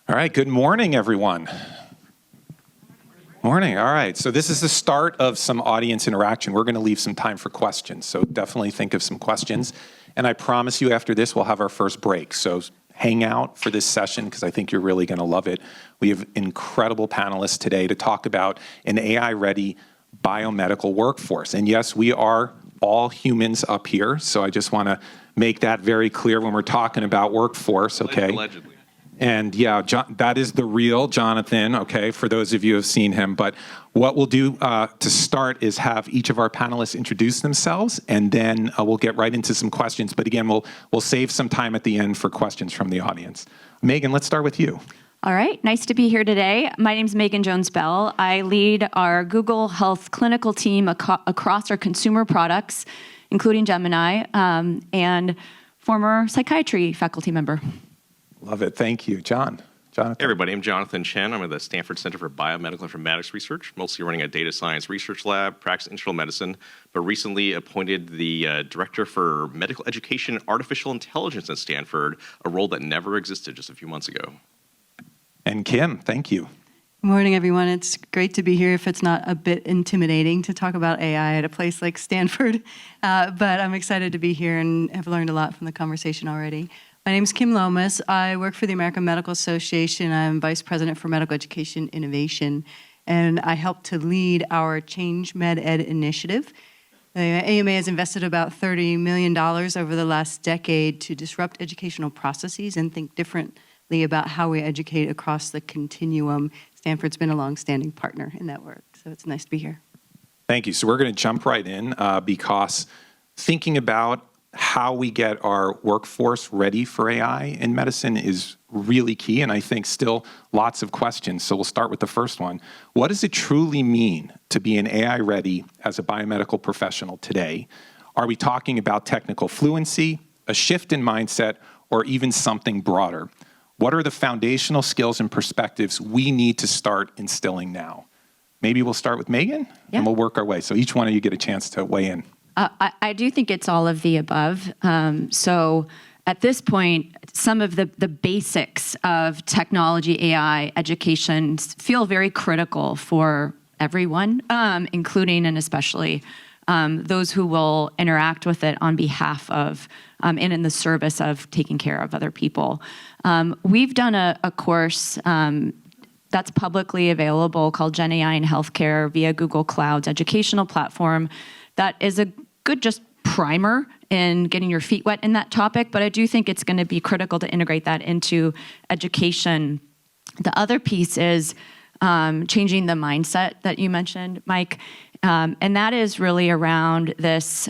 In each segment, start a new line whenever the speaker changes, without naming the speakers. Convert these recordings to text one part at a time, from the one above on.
All right, good morning, everyone. Morning, all right. So this is the start of some audience interaction. We're going to leave some time for questions, so definitely think of some questions. And I promise you after this, we'll have our first break. So hang out for this session because I think you're really going to love it. We have incredible panelists today to talk about an AI-ready biomedical workforce. And yes, we are all humans up here, so I just want to make that very clear when we're talking about workforce, okay?
Allegedly.
And yeah, that is the real Jonathan, okay, for those of you who have seen him. But what we'll do to start is have each of our panelists introduce themselves, and then we'll get right into some questions. But again, we'll save some time at the end for questions from the audience. Megan, let's start with you.
All right, nice to be here today. My name is Megan Jones-Bell. I lead our Google Health clinical team across our consumer products, including Gemini, and former psychiatry faculty member.
Love it. Thank you. Jonathan.
Hey everybody, I'm Jonathan Chen. I'm at the Stanford Center for Biomedical Informatics Research, mostly running a data science research lab, practice internal medicine, but recently appointed the Director for Medical Education and Artificial Intelligence at Stanford, a role that never existed just a few months ago.
And Kim, thank you.
Good morning, everyone. It's great to be here if it's not a bit intimidating to talk about AI at a place like Stanford, but I'm excited to be here and have learned a lot from the conversation already. My name is Kim Lomis. I work for the American Medical Association. I'm Vice President for Medical Education Innovation, and I help to lead our Change Med Ed initiative. The AMA has invested about $30 million over the last decade to disrupt educational processes and think differently about how we educate across the continuum. Stanford's been a long-standing partner in that work, so it's nice to be here.
Thank you. So we're going to jump right in because thinking about how we get our workforce ready for AI in medicine is really key, and I think still lots of questions. So we'll start with the first one. What does it truly mean to be an AI ready as a biomedical professional today? Are we talking about technical fluency, a shift in mindset, or even something broader? What are the foundational skills and perspectives we need to start instilling now? Maybe we'll start with Megan, and we'll work our way. So each one of you get a chance to weigh in.
I do think it's all of the above. So at this point, some of the basics of technology, AI, education feel very critical for everyone, including and especially those who will interact with it on behalf of and in the service of taking care of other people. We've done a course that's publicly available called Gen AI in Healthcare via Google Cloud's educational platform. That is a good just primer in getting your feet wet in that topic, but I do think it's going to be critical to integrate that into education. The other piece is changing the mindset that you mentioned, Mike, and that is really around this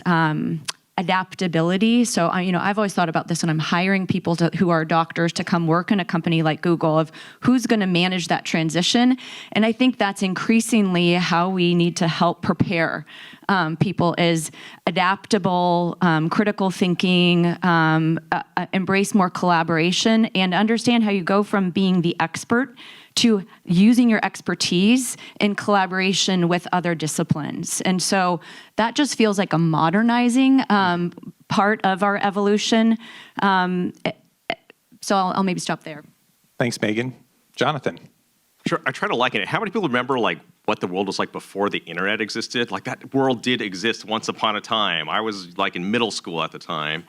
adaptability. So, I've always thought about this when I'm hiring people who are doctors to come work in a company like Google of who's going to manage that transition. And I think that's increasingly how we need to help prepare people is adaptable, critical thinking, embrace more collaboration, and understand how you go from being the expert to using your expertise in collaboration with other disciplines. And so that just feels like a modernizing part of our evolution. So I'll maybe stop there.
Thanks, Megan. Jonathan.
Sure, I try to liken it. How many people remember what the world was like before the internet existed? Like that world did exist once upon a time. I was like in middle school at the time.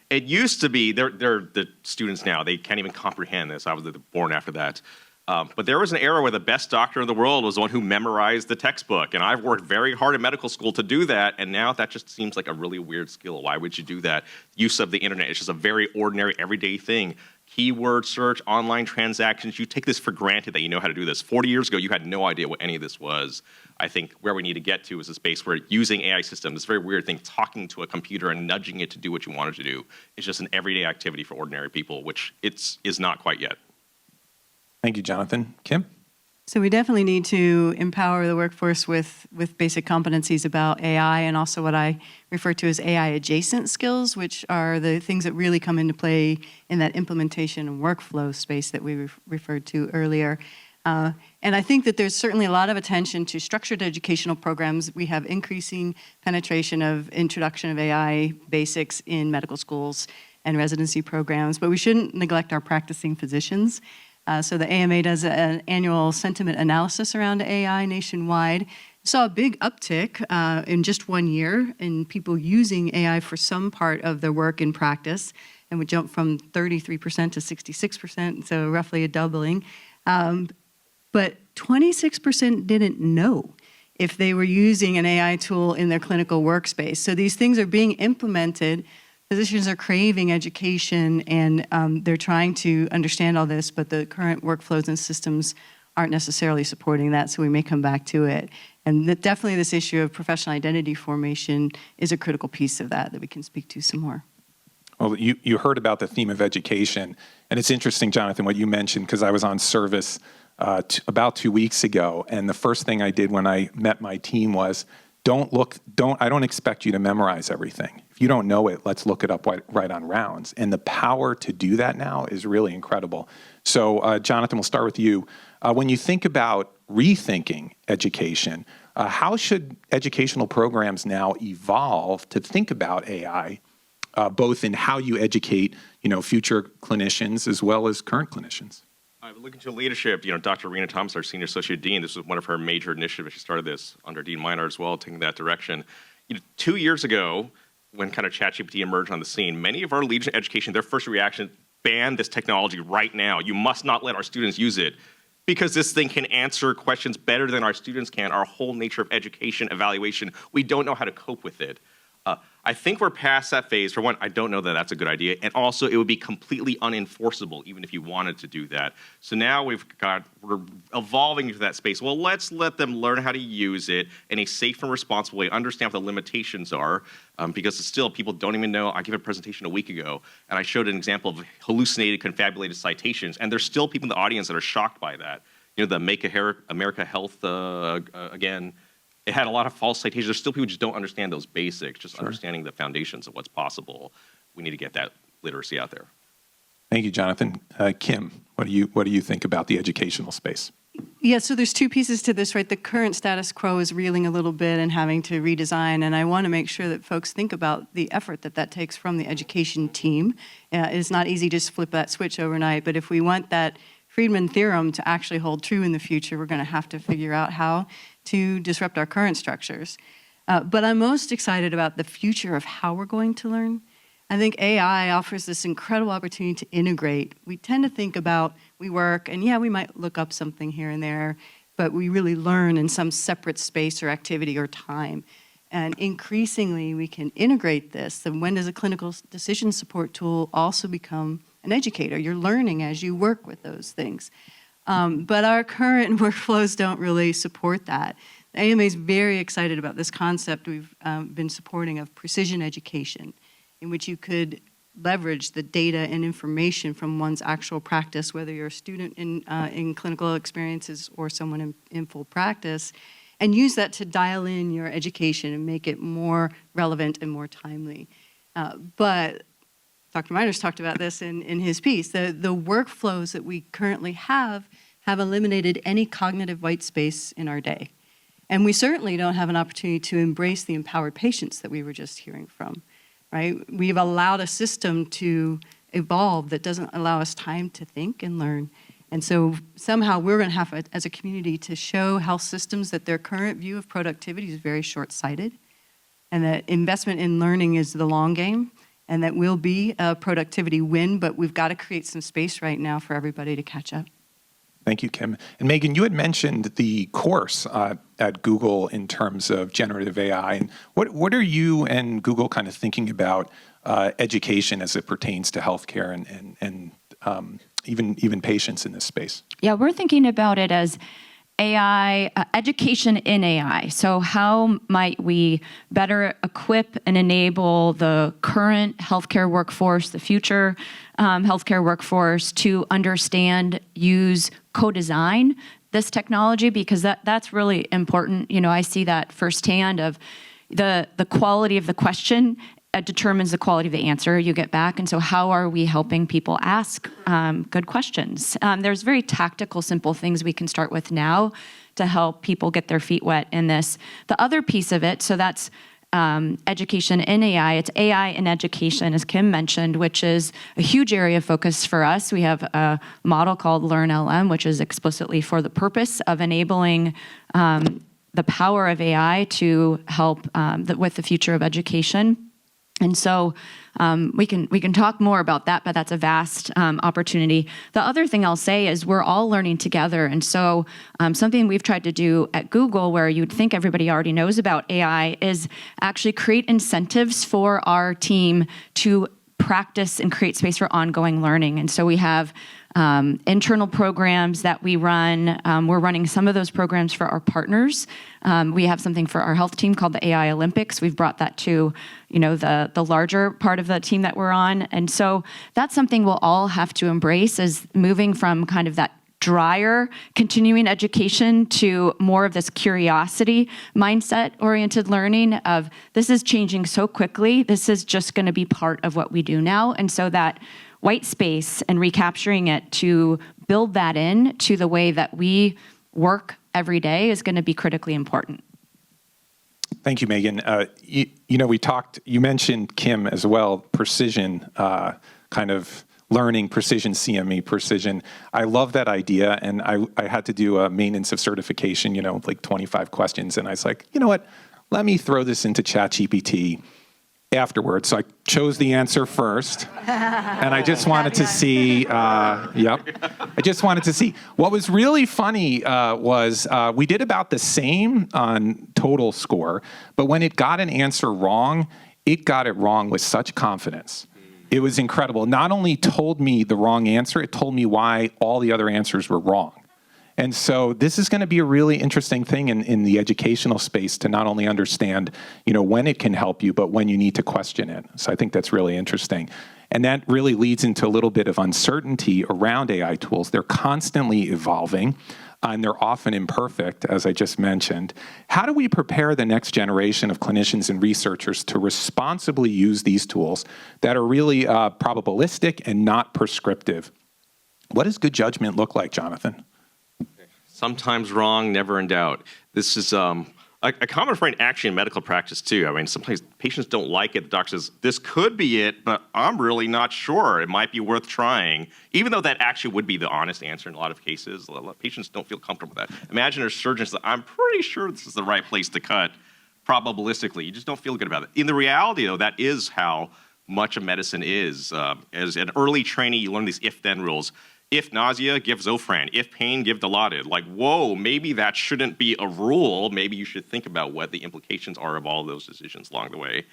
It used to be, they're the students now, they can't even comprehend this. I was born after that. But there was an era where the best doctor in the world was the one who memorized the textbook. And I've worked very hard in medical school to do that. And now that just seems like a really weird skill. Why would you do that? Use of the internet is just a very ordinary, everyday thing. Keyword search, online transactions, you take this for granted that you know how to do this. 40 years ago, you had no idea what any of this was. I think where we need to get to is a space where using AI systems, this very weird thing, talking to a computer and nudging it to do what you want it to do, is just an everyday activity for ordinary people, which is not quite yet.
Thank you, Jonathan. Kim?
So we definitely need to empower the workforce with basic competencies about AI and also what I refer to as AI adjacent skills, which are the things that really come into play in that implementation and workflow space that we referred to earlier. And I think that there's certainly a lot of attention to structured educational programs. We have increasing penetration of introduction of AI basics in medical schools and residency programs, but we shouldn't neglect our practicing physicians. So the AMA does an annual sentiment analysis around AI nationwide. Saw a big uptick in just 1 year in people using AI for some part of their work and practice, and we jumped from 33% to 66%, so roughly a doubling. But 26% didn't know if they were using an AI tool in their clinical workspace. So these things are being implemented. Physicians are craving education, and they're trying to understand all this, but the current workflows and systems aren't necessarily supporting that, so we may come back to it. And definitely this issue of professional identity formation is a critical piece of that we can speak to some more.
Well, you heard about the theme of education, and it's interesting, Jonathan, what you mentioned, because I was on service about 2 weeks ago, and the first thing I did when I met my team was, I don't expect you to memorize everything. If you don't know it, let's look it up right on rounds. And the power to do that now is really incredible. So, Jonathan, we'll start with you. When you think about rethinking education, how should educational programs now evolve to think about AI, both in how you educate, future clinicians as well as current clinicians?
Looking to leadership, Dr. Rena Thomas, our Senior Associate Dean, this was one of her major initiatives. She started this under Dean Minor as well, taking that direction. 2 years ago, when kind of ChatGPT emerged on the scene, many of our leaders in education, their first reaction, ban this technology right now. You must not let our students use it because this thing can answer questions better than our students can. Our whole nature of education, evaluation, we don't know how to cope with it. I think we're past that phase. For one, I don't know that that's a good idea. And also, it would be completely unenforceable, even if you wanted to do that. So now we're evolving into that space. Well, let's let them learn how to use it in a safe and responsible way, understand what the limitations are, because it's still, people don't even know. I gave a presentation a week ago, and I showed an example of hallucinated, confabulated citations, and there's still people in the audience that are shocked by that. The Make America Health, again, it had a lot of false citations. There's still people who just don't understand those basics, just understanding the foundations of what's possible. We need to get that literacy out there.
Thank you, Jonathan. Kim, what do you think about the educational space?
Yeah, so there's two pieces to this, right? The current status quo is reeling a little bit and having to redesign, and I want to make sure that folks think about the effort that takes from the education team. It's not easy to just flip that switch overnight, but if we want that Friedman theorem to actually hold true in the future, we're going to have to figure out how to disrupt our current structures. But I'm most excited about the future of how we're going to learn. I think AI offers this incredible opportunity to integrate. We tend to think about, we work, and yeah, we might look up something here and there, but we really learn in some separate space or activity or time. And increasingly, we can integrate this. Then when does a clinical decision support tool also become an educator? You're learning as you work with those things. But our current workflows don't really support that. The AMA is very excited about this concept we've been supporting of precision education, in which you could leverage the data and information from one's actual practice, whether you're a student in clinical experiences or someone in full practice, and use that to dial in your education and make it more relevant and more timely. But Dr. Miners talked about this in his piece. The workflows that we currently have eliminated any cognitive white space in our day. And we certainly don't have an opportunity to embrace the empowered patients that we were just hearing from, right? We've allowed a system to evolve that doesn't allow us time to think and learn. And so somehow we're going to have, as a community, to show health systems that their current view of productivity is very short-sighted, and that investment in learning is the long game, and that will be a productivity win, but we've got to create some space right now for everybody to catch up.
Thank you, Kim. And Megan, you had mentioned the course at Google in terms of generative AI. And what are you and Google kind of thinking about education as it pertains to healthcare and even patients in this space?
Yeah, we're thinking about it as AI, education in AI. So how might we better equip and enable the current healthcare workforce, the future healthcare workforce to understand, use, co-design this technology? Because that's really important. I see that firsthand of the quality of the question determines the quality of the answer you get back. And so how are we helping people ask good questions? There's very tactical, simple things we can start with now to help people get their feet wet in this. The other piece of it, so that's education in AI. It's AI in education, as Kim mentioned, which is a huge area of focus for us. We have a model called LearnLM, which is explicitly for the purpose of enabling the power of AI to help with the future of education. And so we can talk more about that, but that's a vast opportunity. The other thing I'll say is we're all learning together. And so something we've tried to do at Google, where you'd think everybody already knows about AI, is actually create incentives for our team to practice and create space for ongoing learning. And so we have internal programs that we run. We're running some of those programs for our partners. We have something for our health team called the AI Olympics. We've brought that to, the larger part of the team that we're on. And so that's something we'll all have to embrace, is moving from kind of that drier continuing education to more of this curiosity mindset oriented learning of this is changing so quickly. This is just going to be part of what we do now. And so that white space and recapturing it to build that in to the way that we work every day is going to be critically important.
Thank you, Megan. You mentioned, Kim, as well, precision, kind of learning, precision CME, precision. I love that idea, and I had to do a maintenance of certification, like 25 questions, and I was like, you know what, let me throw this into ChatGPT afterwards. So I chose the answer first, and I just wanted to see, I just wanted to see. What was really funny was we did about the same on total score, but when it got an answer wrong, it got it wrong with such confidence. It was incredible. Not only told me the wrong answer, it told me why all the other answers were wrong. And so this is going to be a really interesting thing in the educational space to not only understand, when it can help you, but when you need to question it. So I think that's really interesting. And that really leads into a little bit of uncertainty around AI tools. They're constantly evolving, and they're often imperfect, as I just mentioned. How do we prepare the next generation of clinicians and researchers to responsibly use these tools that are really probabilistic and not prescriptive? What does good judgment look like, Jonathan?
Sometimes wrong, never in doubt. This is a common refrain actually in medical practice too. I mean, sometimes patients don't like it. The doctor says, this could be it, but I'm really not sure. It might be worth trying, even though that actually would be the honest answer in a lot of cases. A lot of patients don't feel comfortable with that. Imagine a surgeon says, I'm pretty sure this is the right place to cut, probabilistically. You just don't feel good about it. In the reality, though, that is how much of medicine is. As an early trainee, you learn these if-then rules. If nausea, give Zofran. If pain, give Dilaudid. Like, whoa, maybe that shouldn't be a rule. Maybe you should think about what the implications are of all of those decisions along the way.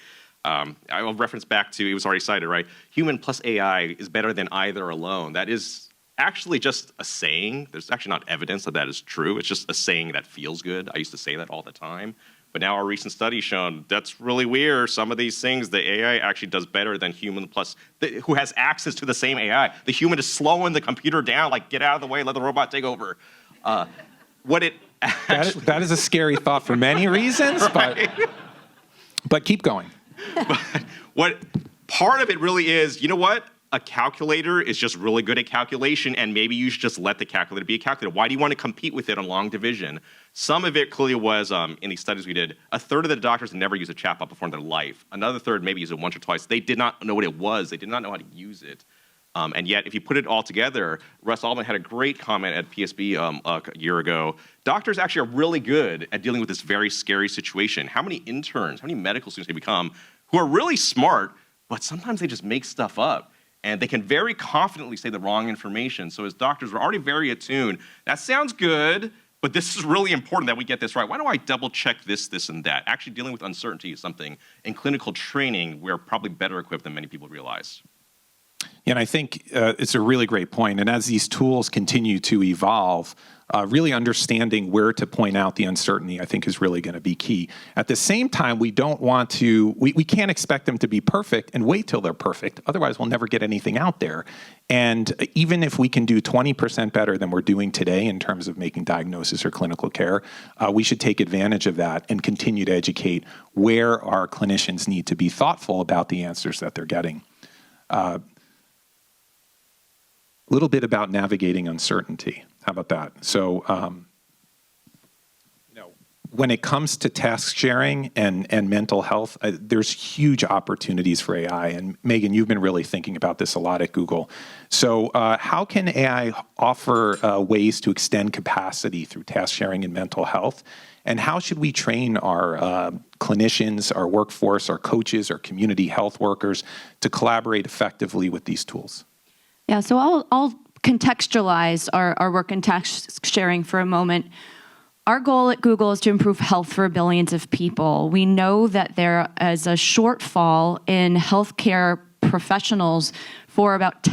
I will reference back to, it was already cited, right? Human plus AI is better than either alone. That is actually just a saying. There's actually not evidence that is true. It's just a saying that feels good. I used to say that all the time. But now our recent study shown that's really weird. Some of these things, the AI actually does better than human plus, who has access to the same AI. The human is slowing the computer down, like get out of the way, let the robot take over.
That is a scary thought for many reasons, right? but keep going.
But what part of it really is, you know what? A calculator is just really good at calculation, and maybe you should just let the calculator be a calculator. Why do you want to compete with it on long division? Some of it clearly was, in these studies we did, a third of the doctors never used a chatbot before in their life. Another third maybe used it once or twice. They did not know what it was. They did not know how to use it. And yet, if you put it all together, Russ Altman had a great comment at PSB a year ago. Doctors actually are really good at dealing with this very scary situation. How many interns, how many medical students they become who are really smart, but sometimes they just make stuff up. And they can very confidently say the wrong information. So as doctors, we're already very attuned. That sounds good, but this is really important that we get this right. Why don't I double check this, this, and that? Actually dealing with uncertainty is something in clinical training we're probably better equipped than many people realize.
Yeah, and I think it's a really great point. And as these tools continue to evolve, really understanding where to point out the uncertainty, I think, is really going to be key. At the same time, we don't want to, we can't expect them to be perfect and wait till they're perfect. Otherwise, we'll never get anything out there. And even if we can do 20% better than we're doing today in terms of making diagnosis or clinical care, we should take advantage of that and continue to educate where our clinicians need to be thoughtful about the answers that they're getting. A little bit about navigating uncertainty. How about that? So, when it comes to task sharing and mental health, there's huge opportunities for AI. And Megan, you've been really thinking about this a lot at Google. So how can AI offer ways to extend capacity through task sharing in mental health? And how should we train our clinicians, our workforce, our coaches, our community health workers to collaborate effectively with these tools?
Yeah, so I'll contextualize our work in task sharing for a moment. Our goal at Google is to improve health for billions of people. We know that there is a shortfall in healthcare professionals for about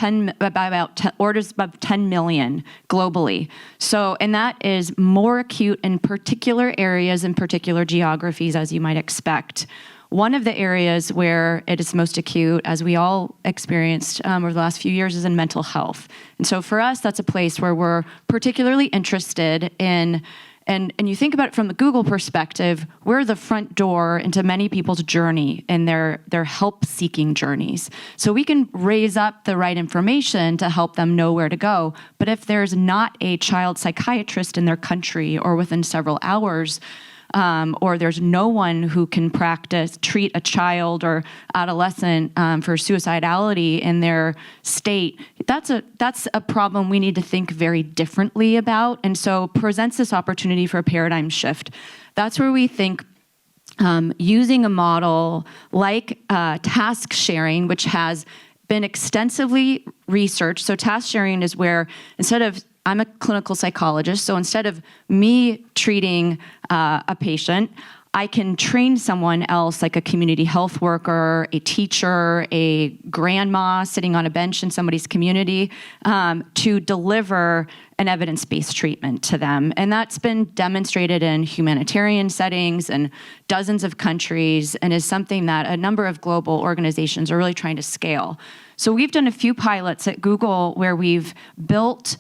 orders of 10 million globally. So, and that is more acute in particular areas and particular geographies, as you might expect. One of the areas where it is most acute, as we all experienced over the last few years, is in mental health. And so for us, that's a place where we're particularly interested in. And you think about it from the Google perspective, we're the front door into many people's journey and their help-seeking journeys. So we can raise up the right information to help them know where to go. But if there's not a child psychiatrist in their country or within several hours, or there's no one who can treat a child or adolescent for suicidality in their state, that's a problem we need to think very differently about, and so presents this opportunity for a paradigm shift. That's where we think using a model like task sharing, which has been extensively researched. So task sharing is where I'm a clinical psychologist, so instead of me treating a patient, I can train someone else, like a community health worker, a teacher, a grandma sitting on a bench in somebody's community, to deliver an evidence-based treatment to them. And that's been demonstrated in humanitarian settings in dozens of countries and is something that a number of global organizations are really trying to scale. So we've done a few pilots at Google where we've built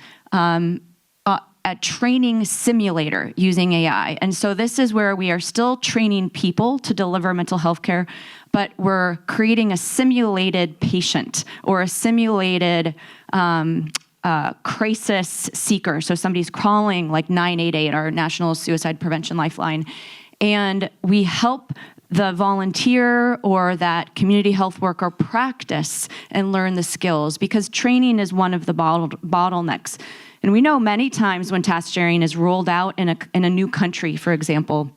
a training simulator using AI. And so this is where we are still training people to deliver mental health care, but we're creating a simulated patient or a simulated crisis seeker. So somebody's calling like 988, our National Suicide Prevention Lifeline, and we help the volunteer or that community health worker practice and learn the skills, because training is one of the bottlenecks. And we know many times when task sharing is rolled out in a new country, for example,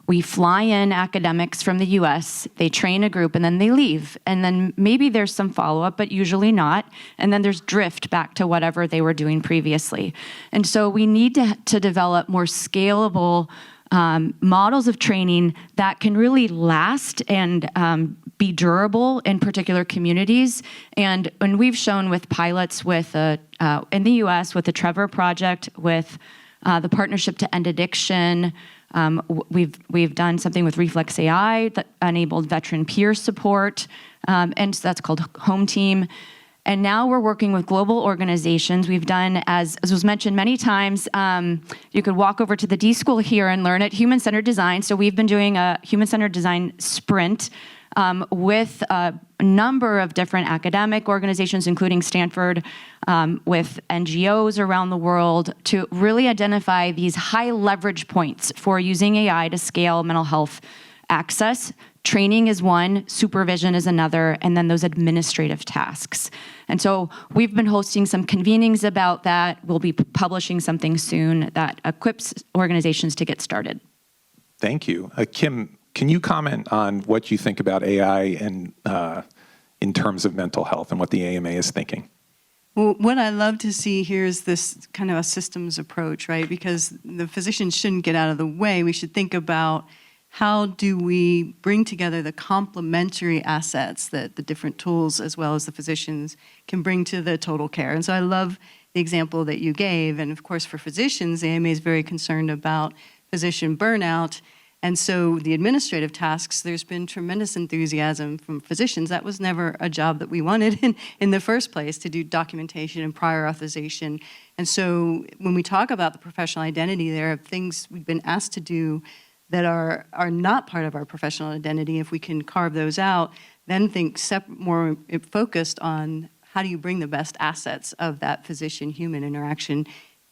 we fly in academics from the US, they train a group, and then they leave. And then maybe there's some follow-up, but usually not. And then there's drift back to whatever they were doing previously. And so we need to develop more scalable models of training that can really last and be durable in particular communities. And we've shown with pilots with in the US with the Trevor Project, with the Partnership to End Addiction, we've done something with Reflex AI that enabled veteran peer support, and so that's called Home Team. And now we're working with global organizations. We've done, as was mentioned many times, you could walk over to the D School here and learn it, human-centered design. So we've been doing a human-centered design sprint with a number of different academic organizations, including Stanford, with NGOs around the world, to really identify these high leverage points for using AI to scale mental health access. Training is one, supervision is another, and then those administrative tasks. And so we've been hosting some convenings about that. We'll be publishing something soon that equips organizations to get started.
Thank you. Kim, can you comment on what you think about AI and in terms of mental health and what the AMA is thinking?
Well, what I love to see here is this kind of a systems approach, right? Because the physicians shouldn't get out of the way. We should think about how do we bring together the complementary assets that the different tools as well as the physicians can bring to the total care. And so I love the example that you gave. And of course, for physicians, the AMA is very concerned about physician burnout. And so the administrative tasks, there's been tremendous enthusiasm from physicians. That was never a job that we wanted in the first place, to do documentation and prior authorization. And so when we talk about the professional identity, there are things we've been asked to do that are not part of our professional identity. If we can carve those out, then think more focused on how do you bring the best assets of that physician-human interaction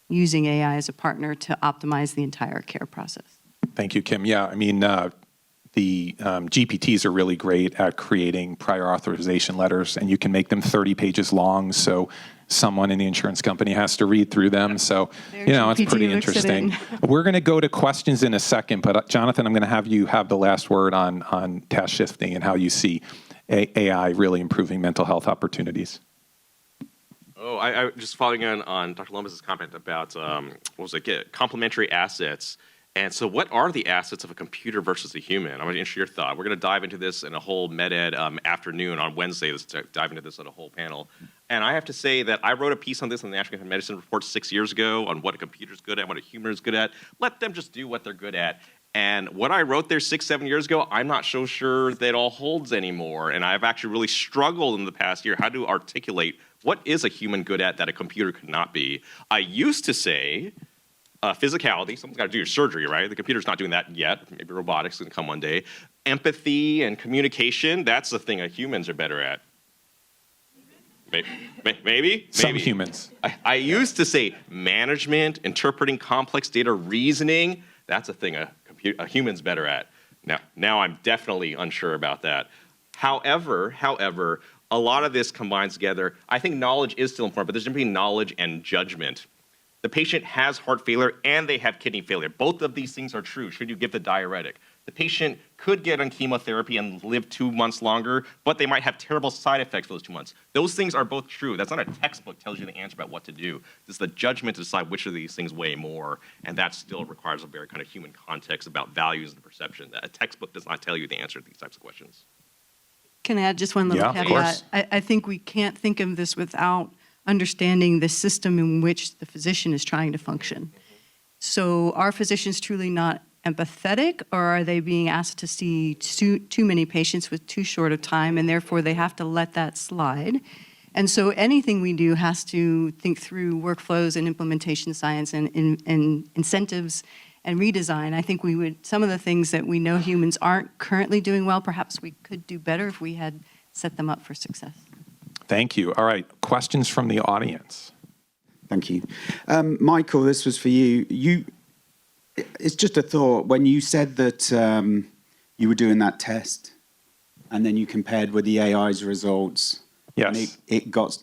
using AI as a partner to optimize the entire care process.
Thank you, Kim. Yeah, I mean, the GPTs are really great at creating prior authorization letters, and you can make them 30 pages long, so someone in the insurance company has to read through them. So,
Their
you know, it's
GPT
pretty
looks it
interesting. We're going to go to questions in a second, but Jonathan, I'm going to have you have the last word on task shifting and how you see AI really improving mental health opportunities.
Oh, I just following on Dr. Lomis' comment about complementary assets. And so what are the assets of a computer versus a human? I'm going to interest your thought. We're going to dive into this in a whole med-ed afternoon on Wednesday. Let's dive into this on a whole panel. And I have to say that I wrote a piece on this in the National Academy of Medicine report 6 years ago on what a computer's good at, what a human is good at. Let them just do what they're good at. And what I wrote there 6, 7 years ago, I'm not so sure that all holds anymore. And I've actually really struggled in the past year how to articulate what is a human good at that a computer could not be. I used to say physicality, someone's got to do your surgery, right? The computer's not doing that yet. Maybe robotics can come one day. Empathy and communication, that's the thing humans are better at. Maybe?
Some humans.
I used to say management, interpreting complex data, reasoning, that's a thing a human's better at. Now I'm definitely unsure about that. However, a lot of this combines together. I think knowledge is still important, but there's difference between knowledge and judgment. The patient has heart failure and they have kidney failure. Both of these things are true. Should you give the diuretic? The patient could get on chemotherapy and live 2 months longer, but they might have terrible side effects for those 2 months. Those things are both true. That's not a textbook tells you the answer about what to do. It's the judgment to decide which of these things weigh more, and that still requires a very kind of human context about values and perception. A textbook does not tell you the answer to these types of questions.
Can I add just one little
Yeah, of
caveat?
course.
I think we can't think of this without understanding the system in which the physician is trying to function. So are physicians truly not empathetic, or are they being asked to see too many patients with too short of time, and therefore they have to let that slide? And so anything we do has to think through workflows and implementation science and incentives and redesign. I think some of the things that we know humans aren't currently doing well, perhaps we could do better if we had set them up for success.
Thank you. All right, questions from the audience.
Thank you. Michael, this was for you. It's just a thought. When you said that you were doing that test and then you compared with the AI's results,
Yes.
and it got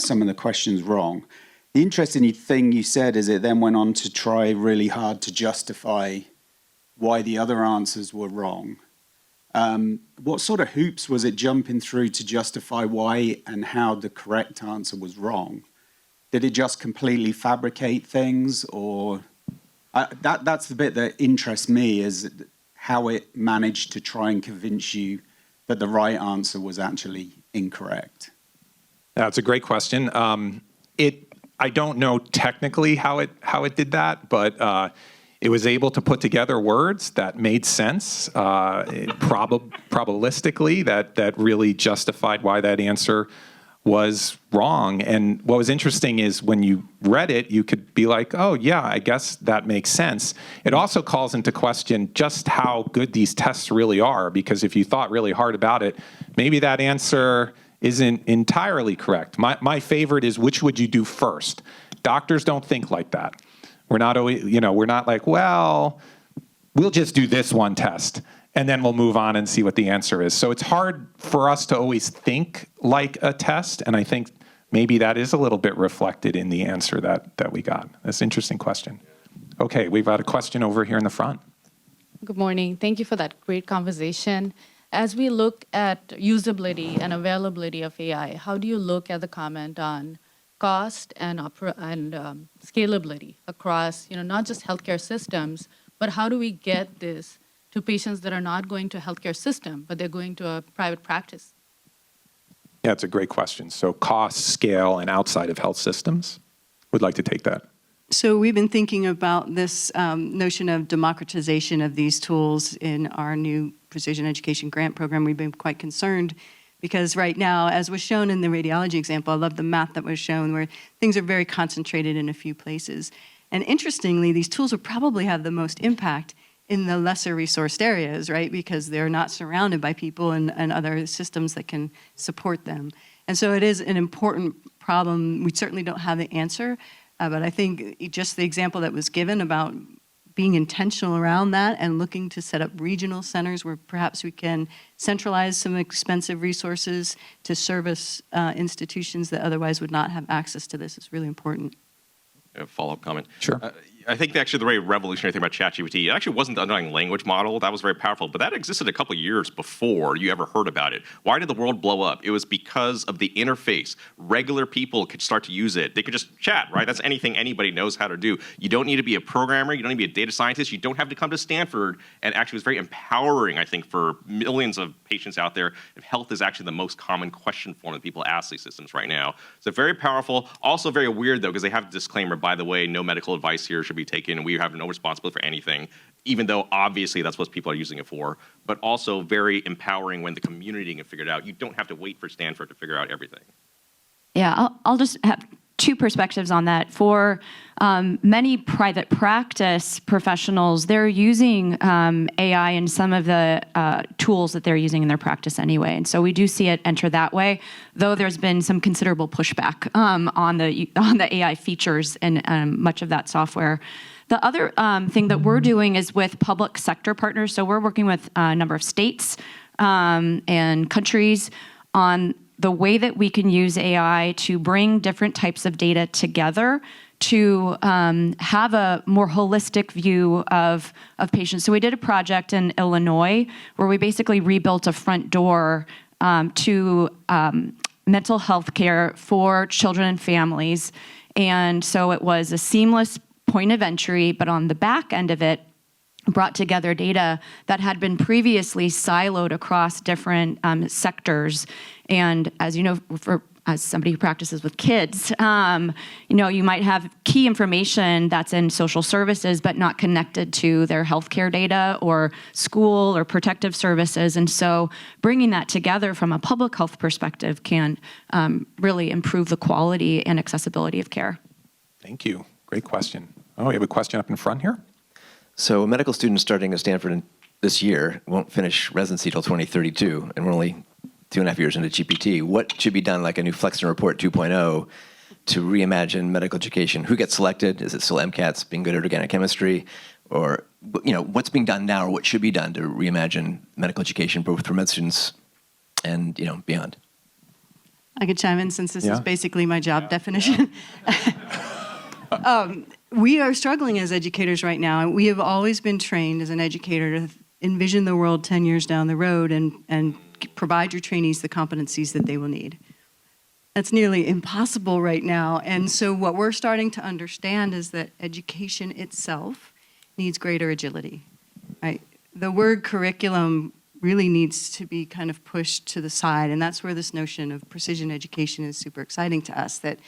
some of the questions wrong. The interesting thing you said is it then went on to try really hard to justify why the other answers were wrong. What sort of hoops was it jumping through to justify why and how the correct answer was wrong? Did it just completely fabricate things, or that's the bit that interests me, is how it managed to try and convince you that the right answer was actually incorrect?
That's a great question. I don't know technically how it did that, but it was able to put together words that made sense, probabilistically, that really justified why that answer was wrong. And what was interesting is when you read it, you could be like, oh, yeah, I guess that makes sense. It also calls into question just how good these tests really are, because if you thought really hard about it, maybe that answer isn't entirely correct. My favorite is, which would you do first? Doctors don't think like that. We're not always, we're not like, well, we'll just do this one test and then we'll move on and see what the answer is. So it's hard for us to always think like a test, and I think maybe that is a little bit reflected in the answer that we got. That's an interesting question. Okay, we've got a question over here in the front.
Good morning. Thank you for that great conversation. As we look at usability and availability of AI, how do you look at the comment on cost and scalability across, not just healthcare systems, but how do we get this to patients that are not going to a healthcare system, but they're going to a private practice?
Yeah, it's a great question. So cost, scale, and outside of health systems. Would like to take that.
So we've been thinking about this notion of democratization of these tools in our new precision education grant program. We've been quite concerned because right now, as was shown in the radiology example, I love the map that was shown where things are very concentrated in a few places. And interestingly, these tools will probably have the most impact in the lesser resourced areas, right? Because they're not surrounded by people and other systems that can support them. And so it is an important problem. We certainly don't have the answer, but I think just the example that was given about being intentional around that and looking to set up regional centers where perhaps we can centralize some expensive resources to service institutions that otherwise would not have access to this is really important.
A follow-up comment.
Sure.
I think actually the very revolutionary thing about ChatGPT, it actually wasn't the underlying language model. That was very powerful, but that existed a couple years before you ever heard about it. Why did the world blow up? It was because of the interface. Regular people could start to use it. They could just chat, right? That's anything anybody knows how to do. You don't need to be a programmer. You don't need to be a data scientist. You don't have to come to Stanford. And actually it was very empowering, I think, for millions of patients out there. If health is actually the most common question form that people ask these systems right now. So very powerful. Also very weird, though, because they have a disclaimer, by the way, no medical advice here should be taken, and we have no responsibility for anything, even though obviously that's what people are using it for, but also very empowering when the community can figure it out. You don't have to wait for Stanford to figure out everything.
Yeah, I'll just have two perspectives on that. For many private practice professionals, they're using AI in some of the tools that they're using in their practice anyway. And so we do see it enter that way, though there's been some considerable pushback on the AI features and much of that software. The other thing that we're doing is with public sector partners. So we're working with a number of states and countries on the way that we can use AI to bring different types of data together to have a more holistic view of patients. So we did a project in Illinois where we basically rebuilt a front door to mental health care for children and families. And so it was a seamless point of entry, but on the back end of it, brought together data that had been previously siloed across different sectors. And as you know, as somebody who practices with kids, you might have key information that's in social services, but not connected to their healthcare data or school or protective services. And so bringing that together from a public health perspective can really improve the quality and accessibility of care.
Thank you. Great question. Oh, we have a question up in front here.
So a medical student starting at Stanford this year won't finish residency till 2032, and we're only 2.5 years into GPT. What should be done, like a new Flexner Report 2.0, to reimagine medical education? Who gets selected? Is it still MCATs being good at organic chemistry? Or what's being done now, or what should be done to reimagine medical education, both for med students and beyond?
I could chime in since this is basically my job definition. We are struggling as educators right now, and we have always been trained as an educator to envision the world 10 years down the road and provide your trainees the competencies that they will need. That's nearly impossible right now, and so what we're starting to understand is that education itself needs greater agility. Right? The word curriculum really needs to be kind of pushed to the side, and that's where this notion of precision education is super exciting to us, that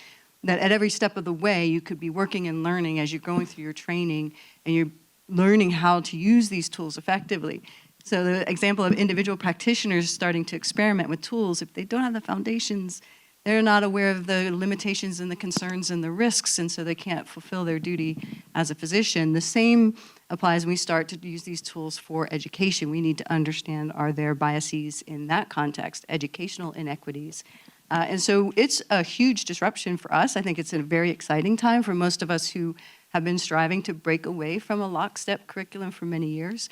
at every step of the way, you could be working and learning as you're going through your training and you're learning how to use these tools effectively. So the example of individual practitioners starting to experiment with tools, if they don't have the foundations, they're not aware of the limitations and the concerns and the risks, and so they can't fulfill their duty as a physician. The same applies when we start to use these tools for education. We need to understand, are there biases in that context, educational inequities? And so it's a huge disruption for us. I think it's a very exciting time for most of us who have been striving to break away from a lockstep curriculum for many years.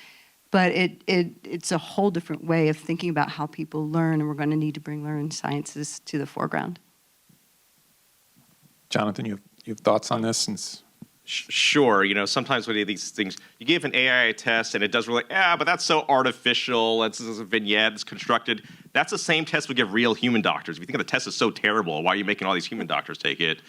But it's a whole different way of thinking about how people learn, and we're going to need to bring learning sciences to the foreground.
Jonathan, you have thoughts on this? Since
Sure. Sometimes when these things, you give an AI a test and it does really, but that's so artificial. It's a vignette, it's constructed. That's the same test we give real human doctors. If you think the test is so terrible, why are you making all these human doctors take it?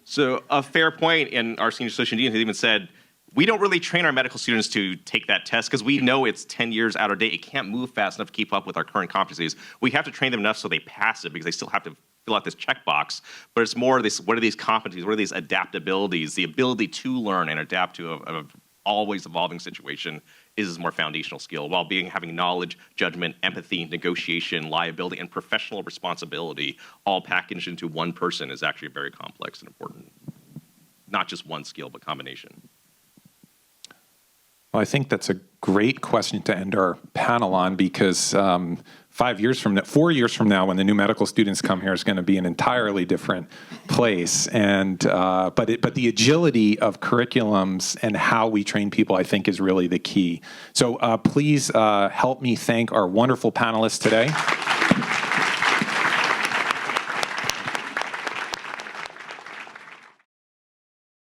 So a fair point, and our senior associate dean has even said, we don't really train our medical students to take that test because we know it's 10 years out of date. It can't move fast enough to keep up with our current competencies. We have to train them enough so they pass it because they still have to fill out this checkbox. But it's more this: what are these competencies? What are these adaptabilities? The ability to learn and adapt to a always evolving situation is a more foundational skill, while having knowledge, judgment, empathy, negotiation, liability, and professional responsibility all packaged into one person is actually very complex and important. Not just one skill, but combination.
Well, I think that's a great question to end our panel on, because 4 years from now, when the new medical students come here, is going to be an entirely different place. And but the agility of curriculums and how we train people, I think, is really the key. So please help me thank our wonderful panelists today.